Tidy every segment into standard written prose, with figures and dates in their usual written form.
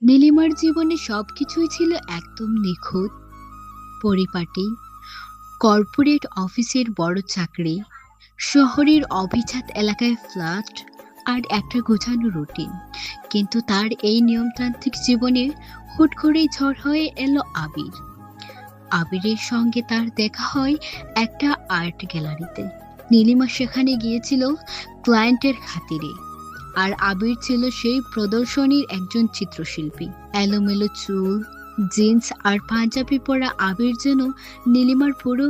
নীলিমার জীবনে সবকিছুই ছিল একদম নিখুঁত, পরিপাটি। কর্পোরেট অফিসের বড় চাকরি, শহরের অভিজাত এলাকায় ফ্ল্যাট, আর একটা গোছানো রুটিন। কিন্তু তার এই নিয়মতান্ত্রিক জীবনে হুট করেই ঝড় হয়ে এলো আবির। আবিরের সঙ্গে তার দেখা হয় একটা আর্ট গ্যালারিতে। নীলিমা সেখানে গিয়েছিল ক্লায়েন্টের খাতিরে, আর আবির ছিল সেই প্রদর্শনীর একজন চিত্রশিল্পী। এলোমেলো চুল, জিন্স আর পাঞ্জাবি পরা আবির যেন নীলিমার পুরো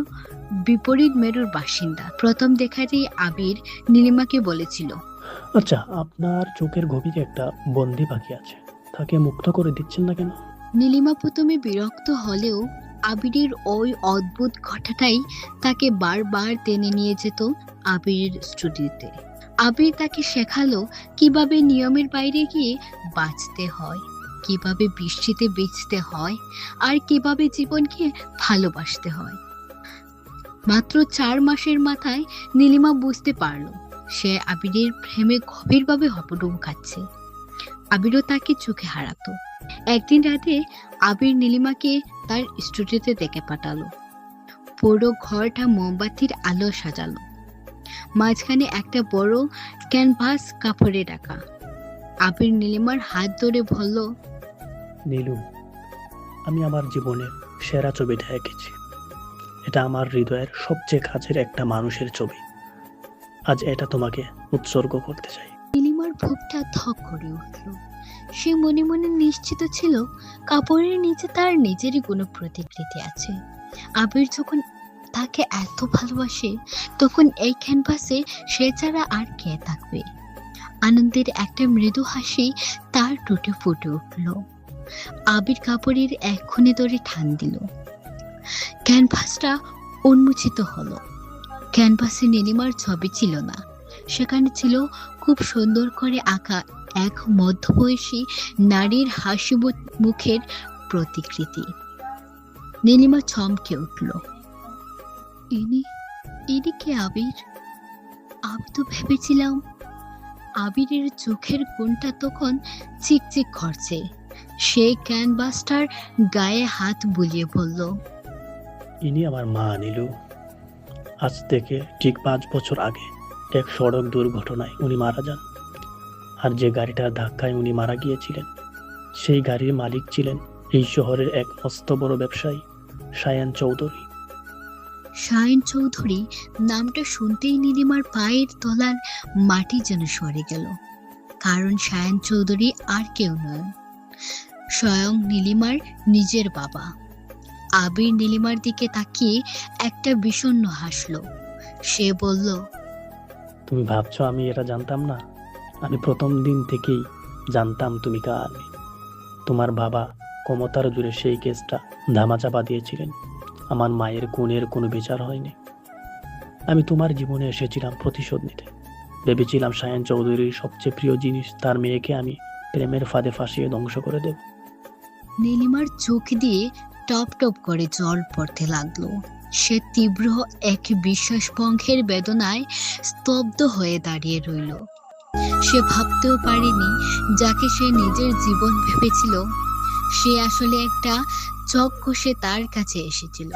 বিপরীত মেরুর বাসিন্দা। প্রথম দেখাতেই আবির নীলিমাকে বলেছিল, আচ্ছা, আপনার চোখের গভীরে একটা বন্দি পাখি আছে, তাকে মুক্ত করে দিচ্ছেন না কেন? নীলিমা প্রথমে বিরক্ত হলেও আবিরের ওই অদ্ভুত ঘটনাটাই তাকে বারবার টেনে নিয়ে যেত আবিরের স্টুডিওতে। আবির তাকে শেখালো কিভাবে নিয়মের বাইরে গিয়ে বাঁচতে হয়, কিভাবে বৃষ্টিতে বেঁচতে হয়, আর কিভাবে জীবনকে ভালোবাসতে হয়। মাত্র 4 মাসের মাথায় নীলিমা বুঝতে পারল সে আবিরের প্রেমে গভীরভাবে হপডুবু খাচ্ছে। আবিরও তাকে চোখে হারাতো। একদিন রাতে আবির নীলিমাকে তার স্টুডিওতে ডেকে পাঠালো। পুরো ঘরটা মোমবাতির আলো সাজালো, মাঝখানে একটা বড় ক্যানভাস কাপড়ে ঢাকা। আবির নীলিমার হাত ধরে বলল, নীলু, আমি আমার জীবনের সেরা ছবিটা এঁকেছি। এটা আমার হৃদয়ের সবচেয়ে কাছের একটা মানুষের ছবি। আজ এটা তোমাকে উৎসর্গ করতে চাই। নীলিমার বুকটা ধক করে উঠল। সে মনে মনে নিশ্চিত ছিল কাপড়ের নিচে তার নিজেরই কোনো প্রতিকৃতি আছে। আবির যখন তাকে এত ভালোবাসে, তখন এই ক্যানভাসে সে ছাড়া আর কে থাকবে। আনন্দের একটা মৃদু হাসি তার ঠোঁটে ফুটে উঠল। আবির কাপড়ের এক খুনে ধরে টান দিল। ক্যানভাসটা উন্মোচিত হলো। ক্যানভাসে নীলিমার ছবি ছিল না, সেখানে ছিল খুব সুন্দর করে আঁকা এক মধ্যবয়সী নারীর হাসি মুখের প্রতিকৃতি। নীলিমা চমকে উঠল। ইনি ইনি কে আবির? আমি তো ভেবেছিলাম। আবিরের চোখের কোণটা তখন চিকচিক করছে। সে ক্যানভাসটার গায়ে হাত বুলিয়ে বলল, ইনি আমার মা নীলু। আজ থেকে ঠিক 5 বছর আগে এক সড়ক দুর্ঘটনায় উনি মারা যান। আর যে গাড়িটার ধাক্কায় উনি মারা গিয়েছিলেন, সেই গাড়ির মালিক ছিলেন এই শহরের এক মস্ত বড় ব্যবসায়ী, সায়ান চৌধুরী। শাহিন চৌধুরী নামটা শুনতেই নীলিমার পায়ের তলার মাটি যেন সরে গেল। কারণ শাহিন চৌধুরী আর কেউ নয়, স্বয়ং নীলিমার নিজের বাবা। আবির নীলিমার দিকে তাকিয়ে একটা বিষণ্ণ হাসলো। সে বলল, তুমি ভাবছো আমি এটা জানতাম না? আমি প্রথম দিন থেকেই জানতাম তুমি কার। তোমার বাবা ক্ষমতার জোরে সেই কেসটা ধামাচাপা দিয়েছিলেন। আমার মায়ের খুনের কোনো বিচার হয়নি। আমি তোমার জীবনে এসেছিলাম প্রতিশোধ নিতে। ভেবেছিলাম সায়ন চৌধুরীর সবচেয়ে প্রিয় জিনিস, তার মেয়েকে আমি প্রেমের ফাঁদে ফাঁসিয়ে ধ্বংস করে দেব। নীলিমার চোখ দিয়ে টপ টপ করে জল পড়তে লাগলো। সে তীব্র এক বিশ্বাসভঙ্গের বেদনায় স্তব্ধ হয়ে দাঁড়িয়ে রইল। সে ভাবতেও পারেনি যাকে সে নিজের জীবন ভেবেছিল, সে আসলে একটা চক কষে তার কাছে এসেছিল।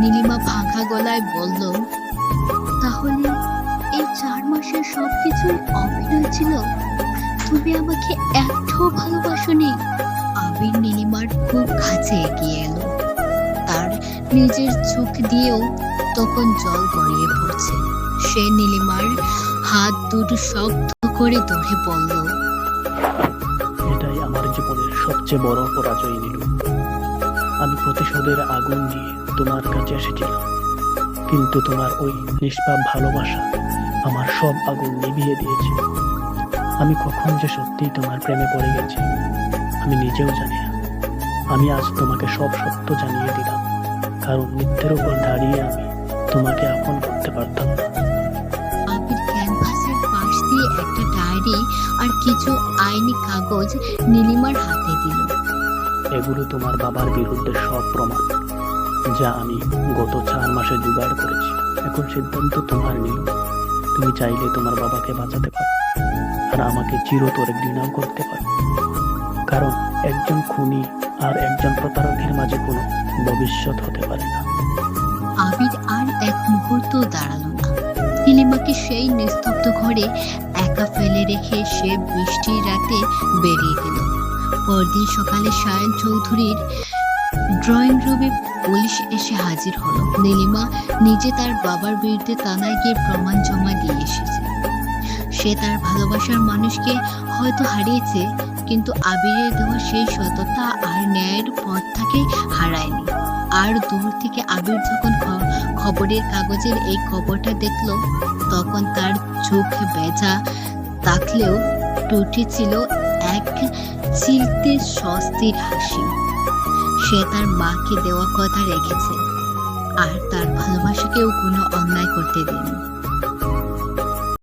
নীলিমা ভাঙা গলায় বলল, তাহলে এই 4 মাসের সবকিছুই অভিনয় ছিল? তুমি আমাকে একটু ভালোবাসোনি? আবির নীলিমার খুব কাছে এগিয়ে এলো। তার নিজের চোখ দিয়েও তখন জল গড়িয়ে পড়ছে। সে নীলিমার হাত দুটো শক্ত করে ধরে বলল, এটাই আমার জীবনের সবচেয়ে বড় পরাজয় নীলু। আমি প্রতিশোধের আগুন নিয়ে তোমার কাছে এসেছিলাম, কিন্তু তোমার ওই নিষ্পাপ ভালোবাসা আমার সব আগুন নিভিয়ে দিয়েছে। আমি কখন যে সত্যিই তোমার প্রেমে পড়ে গেছি আমি নিজেও জানি না। আমি আজ তোমাকে সব সত্য জানিয়ে দিলাম, কারণ মিথ্যের উপর দাঁড়িয়ে আমি তোমাকে আপন করতে পারতাম না। আবির ক্যানভাসের পাশ দিয়ে একটা ডায়েরি আর কিছু আইনি কাগজ নীলিমার হাতে দিল। এগুলো তোমার বাবার বিরুদ্ধে সব প্রমাণ, যা আমি গত 4 মাসে জোগাড় করেছি। এখন সিদ্ধান্ত তোমার নীলু। তুমি চাইলে তোমার বাবাকে বাঁচাতে পারো, আর আমাকে চিরতরে ঘৃণাও করতে পারো, কারণ একজন খুনি আর একজন প্রতারকের মাঝে কোনো ভবিষ্যৎ হতে পারে না। আবির আর এক মুহূর্ত দাঁড়ালো না। নীলিমাকে সেই নিস্তব্ধ ঘরে একা ফেলে রেখে সে বৃষ্টির রাতে বেরিয়ে গেল। পরদিন সকালে সায়ন চৌধুরীর ড্রয়িং রুমে পুলিশ এসে হাজির হলো। নীলিমা নিজে তার বাবার বিরুদ্ধে থানায় গিয়ে প্রমাণ জমা দিয়ে এসেছে। সে তার ভালোবাসার মানুষকে হয়তো হারিয়েছে, কিন্তু আবিরের দেওয়া সেই সততা আর ন্যায়ের পথ তাকে হারায়নি। আর দূর থেকে আবির যখন খবরের কাগজের এই খবরটা দেখলো, তখন তার চোখে ভেজা থাকলেও টুটে ছিল এক চিলতে স্বস্তির হাসি। সে তার মাকে দেওয়া কথা রেখেছে আর তার ভালোবাসাকেও কোনো অন্যায় করতে দেয়নি।